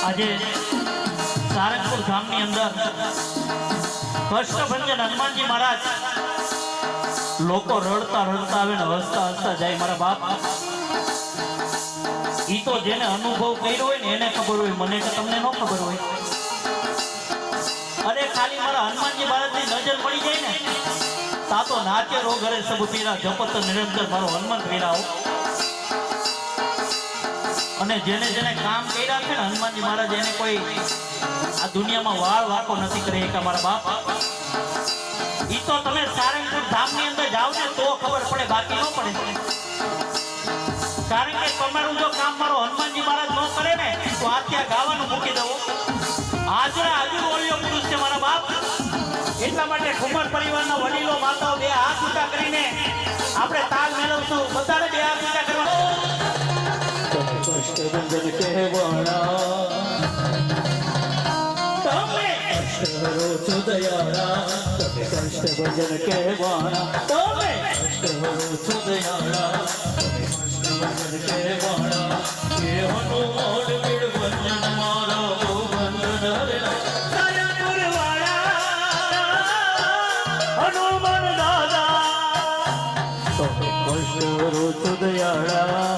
આજે સારંગપુર ગામની અંદર કષ્ટભંજન હનુમાનજી મહારાજ લોકો રડતા રડતા આવે ને હસતા હસતા જાય. મારા બાપ ઈ તો જેને અનુભવ કર્યો હોય ને એને ખબર હોય, મને કે તમને ન ખબર હોય. અરે ખાલી મારા હનુમાનજી મહારાજની નજર પડી જાય ને તા તો નાચે રો ઘરે સબ પીરા જપત નિરંતર મારો હનુમંત વીરાઓ. અને જેને જેને કામ કર્યા છે ને હનુમાનજી મહારાજ એને કોઈ આ દુનિયામાં વાળ વાકો નથી કરી કે મારા બાપ. ઈ તો તમે સારંગપુર ધામની અંદર જાવ ને તો ખબર પડે, બાકી ન પડે. કારણ કે તમારું જો કામ મારો હનુમાનજી મહારાજ ન કરે ને તો આ ત્યાં ગાવાનું મૂકી દઉં. હાજરા હાજર ઓળિયો પુરુષ છે મારા બાપ. એટલા માટે ઠુમર પરિવારના વડીલો માતાઓ બે હાથ ઊંચા કરીને આપણે તાલ મેળવશું. બધાને બે હાથ ઊંચા કરવા. કષ્ટભંજન કહેવાણા તમે કષ્ટહરો છો દયાળા, તમે કષ્ટભંજન કહેવાણા, તમે કષ્ટહરો છો દયાળા, તમે કષ્ટભંજન કહેવાણા. કે હનુમાન વીર ભંજન મારા બહુ બંધન હરેલા. સારંગપુર વાળા હનુમાન દાદા તમે કષ્ટહરો છો દયાળા,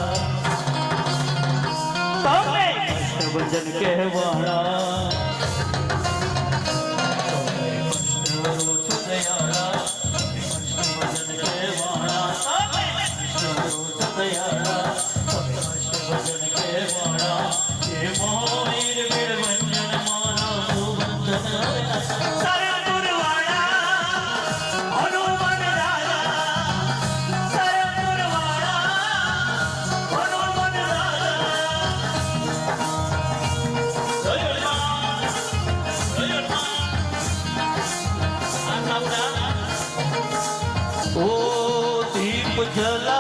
તમે કષ્ટભંજન કહેવાણા. તમે કષ્ટહરો છો દયાળા, તમે કષ્ટભંજન કહેવાણા, કષ્ટહરો છો દયાળા, તમે કષ્ટભંજન કહેવાણા. કે મહાવીર વીર ભંજન મારા બહુ બંધન હરેલા. સારંગપુર વાળા હનુમાન દાદા સારંગપુર વાળા હનુમાન દાદા. ઓ દીપ જલા